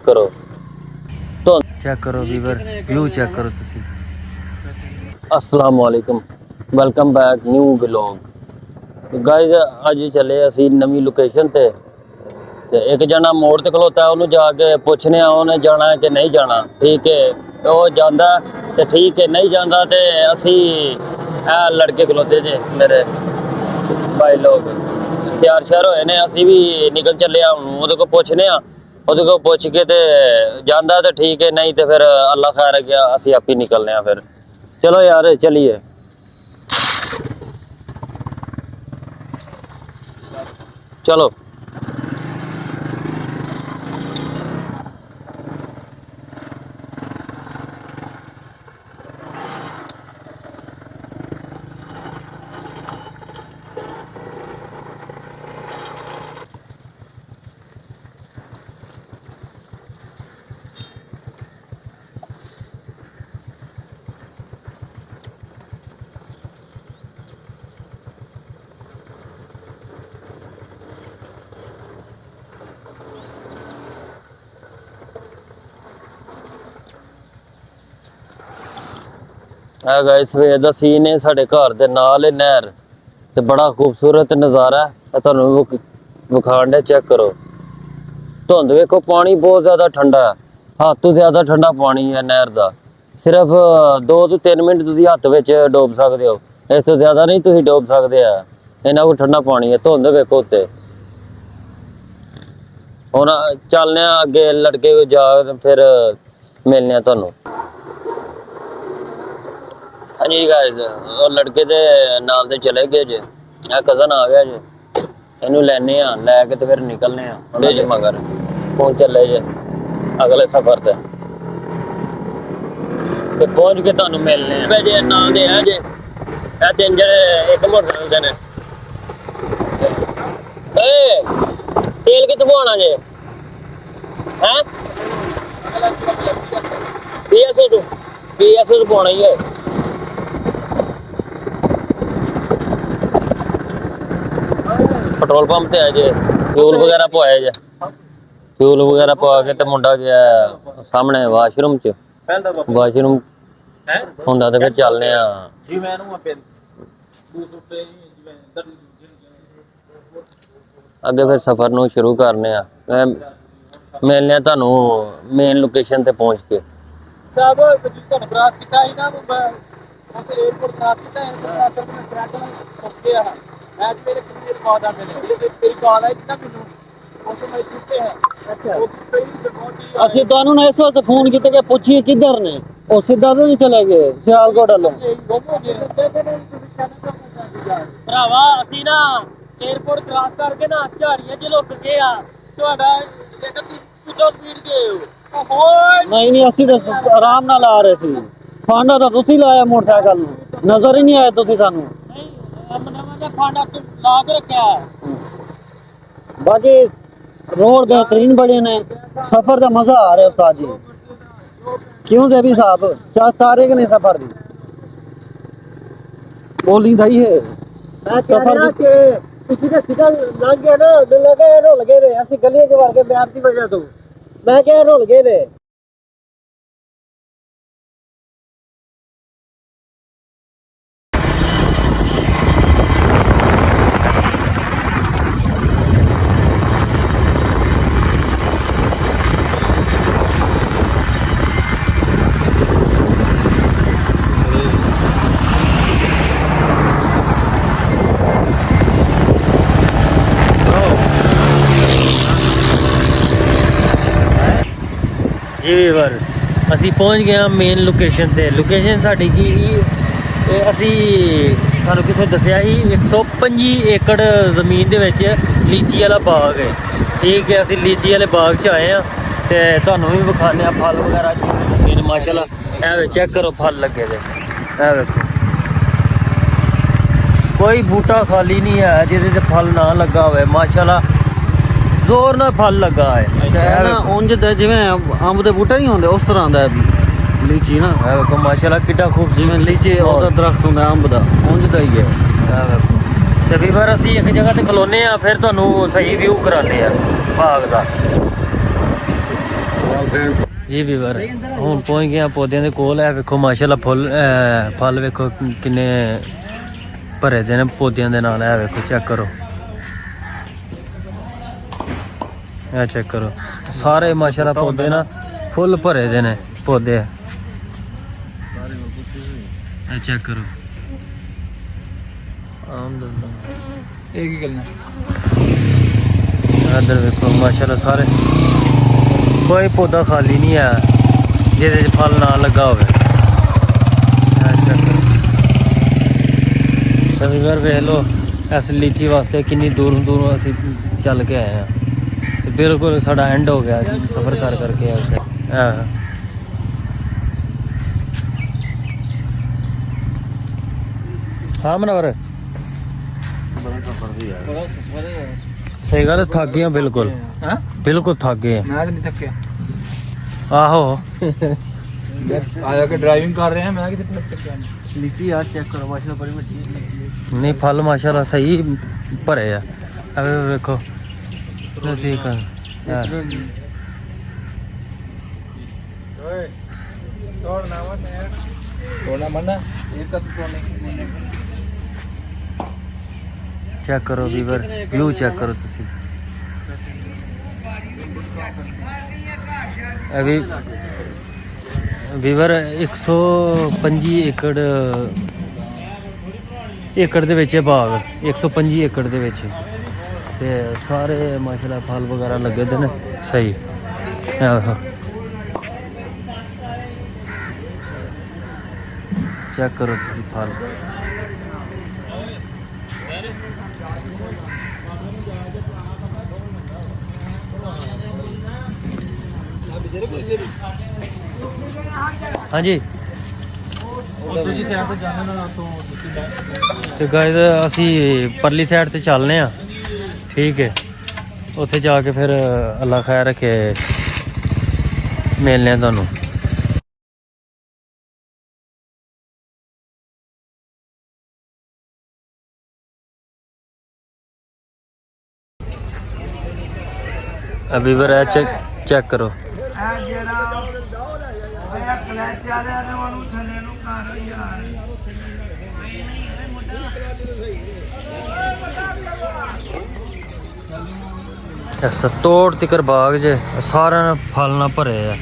करो तो चेक करो वीवर व्यू चेक करो तुसी। अस्सलाम वालेकुम, welcome back new vlog. Guys अज चले असी नवी लोकेशन ते एक जना मोड़ ते खलोता है, उन्होंने जाके पूछने उन्हें जाना है कि नहीं जाना। ठीक है, वो जाता तो ठीक है, नहीं जाता तो असी लड़के खलोते जे मेरे भाई लोग तैयार श्यार होए ने, असी भी निकल चले हूँ वो पूछने वो पुछ के ते जाता तो ठीक है, नहीं तो फिर अल्लाह खैर है क्या असी आप ही निकलने फिर। चलो यार चलिए। चलो है गाइस सवेर का सीन है, साढ़े घर के नाल है नहर ते बड़ा खूबसूरत नज़ारा है, तुहानू विखाण दे चेक करो। धुंध वेखो, पानी बहुत ज़्यादा ठंडा है, हद तो ज़्यादा ठंडा पानी है नहर का। सिर्फ 2 ਤੋਂ 3 मिनट तुसीं हत्थ विच डोब सकते हो, इस तो ज़्यादा नहीं तुसीं डोब सकते है, इन्ना को ठंडा पानी है। धुंध वेखो उत्ते। हुण चलने अगे लड़के जा फिर मिलने तुहानू। हाँ जी गाइस, लड़के दे नाल दे चले गए जे, कज़न आ गया जे, इनू लैने लैके तो फिर निकलने जे मगर पहुंच चले जे अगले सफर ते पहुंच के तुहानू मिलने जे नाल दे है जे। तीन जने एक मोटरसाइकिल दे ने। तेल कित्थों पवाना जे हैं? PSA तो पवाना ही है। पेट्रोल पंप ते है जे, फ्यूल वगैरह पवाया जे, फ्यूल वगैरह पवा के ते मुंडा गया सामने वाशरूम च। वाशरूम हुंदा ते फिर चलने अगे फिर सफर नू शुरू करने मिलने तुहानू मेन लोकेशन ते पहुंच के। ਅਸੀਂ ਤੁਹਾਨੂੰ ਨਾ ਇਸ ਵਾਸਤੇ ਫੋਨ ਕੀਤਾ ਕਿ ਪੁੱਛੀਏ ਕਿੱਧਰ ਨੇ, ਉਹ ਸਿੱਧਾ ਤਾਂ ਨਹੀਂ ਚਲੇ ਗਏ ਸਿਆਲਕੋਟ ਵੱਲੋਂ। ਭਰਾਵਾ ਅਸੀਂ ਨਾ 에어ਪੋਰਟ ਕ੍ਰਾਸ ਕਰਕੇ ਨਾ ਝਾੜੀਆਂ 'ਚ ਲੁੱਕ ਗਏ ਆ। ਤੁਹਾਡਾ ਜੇਕਰ ਤੁਸੀਂ ਸਪੀਡ ਗਏ ਹੋ। ਨਹੀਂ ਨਹੀਂ, ਅਸੀਂ ਤਾਂ ਆਰਾਮ ਨਾਲ ਆ ਰਹੇ ਸੀ। ਫਾਂਡਾ ਤਾਂ ਤੁਸੀਂ ਲਾਇਆ ਮੋਟਰਸਾਈਕਲ ਨੂੰ, ਨਜ਼ਰ ਹੀ ਨਹੀਂ ਆਏ ਤੁਸੀਂ ਸਾਨੂੰ। ਨਹੀਂ ਨਵਾਂ ਜਿਹਾ ਫਾਂਡਾ ਲਾ ਕੇ ਰੱਖਿਆ। बाकी रोड बेहतरीन बड़े ने, सफर का मजा आ रहा है उस्ताद जी। क्यों दे भी साहब चाह सारे के नहीं सफर दी बोली दई है सफर के किसी का सीधा लग गया ना, दिल लगा रोल गए रे ऐसी गलियां के वर्गे बैर की वजह तो मैं क्या रोल गए रे। जी वीवर ਅਸੀਂ ਪਹੁੰਚ ਗਏ ਹਾਂ ਮੇਨ ਲੋਕੇਸ਼ਨ ਤੇ। ਲੋਕੇਸ਼ਨ ਸਾਡੀ ਕੀ ਸੀ, ਅਸੀਂ ਸਾਨੂੰ ਕਿਸੇ ਦੱਸਿਆ ਸੀ 125 ਏਕੜ ਜ਼ਮੀਨ ਦੇ ਵਿੱਚ ਲੀਚੀ ਵਾਲਾ ਬਾਗ ਹੈ। ਠੀਕ ਹੈ, ਅਸੀਂ ਲੀਚੀ ਵਾਲੇ ਬਾਗ 'ਚ ਆਏ ਹਾਂ ਤੇ ਤੁਹਾਨੂੰ ਵੀ ਵਿਖਾਉਂਦੇ ਹਾਂ ਫਲ ਵਗੈਰਾ ਲੱਗੇ ਨੇ ਮਾਸ਼ਾਅੱਲਾ। ਇਹ ਚੈੱਕ ਕਰੋ ਫਲ ਲੱਗੇ ਨੇ, ਇਹ ਵੇਖੋ ਕੋਈ ਬੂਟਾ ਖਾਲੀ ਨਹੀਂ ਹੈ ਜਿਹਦੇ ਤੇ ਫਲ ਨਾ ਲੱਗਾ ਹੋਵੇ। ਮਾਸ਼ਾਅੱਲਾ ਜ਼ੋਰ ਨਾਲ ਫਲ ਲੱਗਾ ਹੈ। ਉਂਝ ਤੇ ਜਿਵੇਂ ਅੰਬ ਦੇ ਬੂਟੇ ਨਹੀਂ ਹੁੰਦੇ ਉਸ ਤਰ੍ਹਾਂ ਦਾ ਲੀਚੀ ਨਾ। ਇਹ ਵੇਖੋ ਮਾਸ਼ਾਅੱਲਾ ਕਿੱਡਾ ਖੂਬ ਜਿਵੇਂ ਲੀਚੀ ਉਹਦਾ ਦਰਖਤ ਹੁੰਦਾ ਅੰਬ ਦਾ, ਉਂਝ ਦਾ ਹੀ ਹੈ। ਇਹ ਵੇਖੋ ਤੇ ਵੀਰ ਅਸੀਂ ਇੱਕ ਜਗ੍ਹਾ ਤੇ ਖਲੋਨੇ ਆ, ਫਿਰ ਤੁਹਾਨੂੰ ਸਹੀ ਵਿਊ ਕਰਾਉਂਦੇ ਆ ਬਾਗ ਦਾ। ਜੀ ਵੀਵਰ ਹੁਣ ਪਹੁੰਚ ਗਏ ਆ ਪੌਦਿਆਂ ਦੇ ਕੋਲ। ਹੈ ਵੇਖੋ ਮਾਸ਼ਾਅੱਲਾ ਫਲ ਵੇਖੋ ਕਿੰਨੇ ਭਰੇ ਦੇ ਨੇ ਪੌਦਿਆਂ ਦੇ ਨਾਲ। ਹੈ ਵੇਖੋ ਚੈੱਕ ਕਰੋ, ਇਹ ਚੈੱਕ ਕਰੋ ਸਾਰੇ ਮਾਸ਼ਾਅੱਲਾ ਪੌਦੇ ਨਾ ਫੁੱਲ ਭਰੇ ਦੇ ਨੇ ਪੌਦੇ। ਇਹ ਚੈੱਕ ਕਰੋ ਇਹ ਕੀ ਕਰਨਾ इधर देखो माशाल्लाह सारे कोई पौधा खाली नहीं है जिहदे च फल ना लगा होवे। रविवार वेख लो इस लीची वास्ते किन्नी दूरों दूरों असी चल के आए हैं ते बिल्कुल साडा एंड हो गया सफ़र कर करके आए। हाँ मनोहर सही गल थक गए बिल्कुल बिल्कुल थक गए। मैं तो नहीं थके आहो आया के ड्राइविंग कर रहे हैं मैं कितने थके लीची यार चेक करो माशाल्लाह बड़ी मीठी लीची नहीं फल माशाल्लाह सही भरे है। अब देखो ठीक है तोड़ना मना ये तो तोड़ने चेक करो वीवर व्यू चेक करो तुसी। अभी वीवर 125 एकड़ ਦੇ ਵਿੱਚ ਬਾਗ 125 एकड़ ਦੇ ਵਿੱਚ ਤੇ ਸਾਰੇ ਮਾਸ਼ਾਅੱਲਾ ਫਲ ਵਗੈਰਾ ਲੱਗੇ ਦੇ ਨੇ ਸਹੀ। ਆਹ ਚੈੱਕ ਕਰੋ ਤੁਸੀਂ ਫਲ। हाँ जी तो गाइस असी परली साइड ते चलने आ ठीक है उत्थे जाके फिर अल्लाह खैर रखे मिलने तुहानू। अभी बार चेक करो सत्तोड़ तिकर बाग जे सारा फल ना भरे है।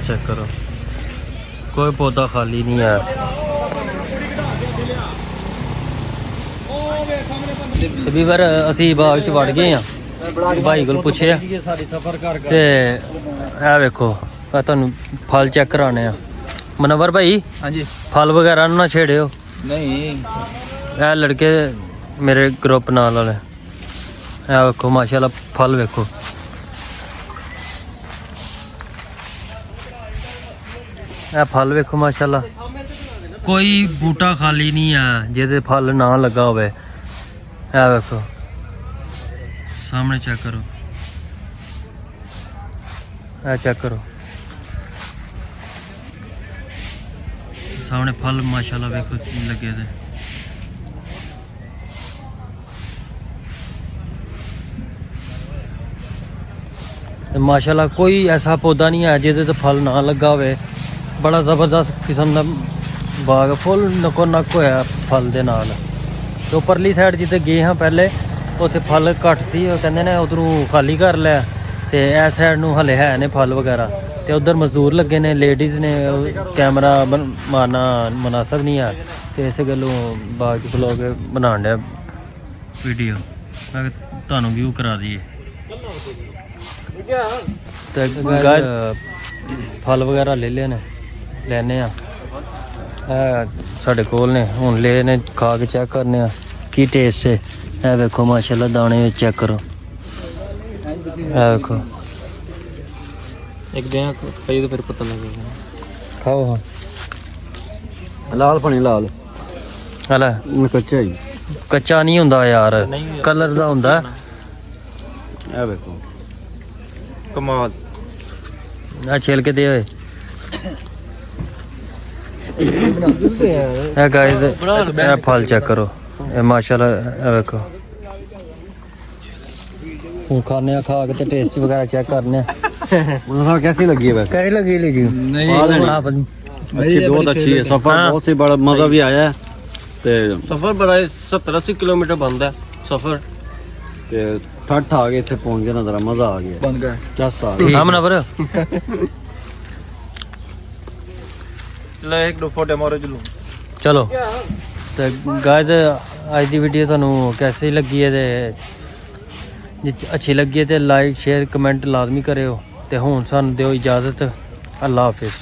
चेक करो कोई पौधा खाली नहीं है। भी बार असी बाग च वड़ गए हैं भाई को पूछे ते है वेखो तुहानू फल चेक कराने आ। मनोवर भाई हाँ जी फल वगैरह ना छेड़ियो नहीं ए लड़के मेरे ग्रुप नाल वाले। है वेखो माशाल्लाह फल वेखो ए फल वेखो माशाल्लाह कोई बूटा खाली नहीं है जिहदे फल ना लगा होवे। है वेखो सामने चेक करो है चेक करो सामने फल माशाल्लाह वेखो लगे थे। माशाल्लाह कोई ऐसा पौधा नहीं है जिहदे ते फल ना लगा होवे। बड़ा ज़बरदस्त किस्म का बाग फुल नको नक होया फल दे नाल। तो परली साइड जिते गए हाँ पहले उत्थे फल घट सी कहंदे ने उधरों खाली कर लिया ते इस साइड नूं हले है ने फल वगैरह ते उधर मजदूर लगे ने लेडीज़ ने कैमरा मारना मुनासिब नहीं है ते इस गल्लों बाग ब्लॉग बनाण दिया वीडियो मैं तुहानू व्यू करा दईए। ते फल वगैरह ले लेने लैने साढ़े कोल ने हुण ले ने खा के चेक करने की टेस्ट है। है वेखो माशाल्लाह दाने चेक करो है वेखो एक दिन कई तो फिर पता लगेगा खाओ। हाँ लाल पानी लाल हला कच्चा ही कच्चा नहीं हुंदा यार कलर दा हुंदा। है देखो कमाल आ छेल के दे ओए है गाइस फल चेक करो माशाल्लाह है वेखो ਹੁਣ ਖਾਣੇ ਆ, ਖਾ ਕੇ ਤੇ ਟੇਸਟ ਵਗੈरह चेक करने मुझे कैसी लगी है वैसे? कैसी लगी लीजिए अच्छी, बहुत अच्छी है। सफर हाँ। बहुत ही बड़ा मजा भी आया है ते ਸਫ਼ਰ ਬੜਾ 70-80 ਕਿਲੋਮੀਟਰ ਬਣਦਾ ਸਫ਼ਰ ते ठंड आ गए थे पहुंच गए ना, जरा मजा आ गया। ਬਣ ਗਿਆ क्या साल हाँ मुनव्वर ਲੈ ਇੱਕ ਦੋ ਫੋਟੋ ਮਾਰੋ ਜਲੂ चलो तो गाइस आज की वीडियो ਤੁਹਾਨੂੰ कैसी लगी है ते ਜੇ अच्छी लगी है तो लाइक शेयर कमेंट लाजमी करियो ते हुण सानू दिओ इजाजत। अल्लाह हाफिज।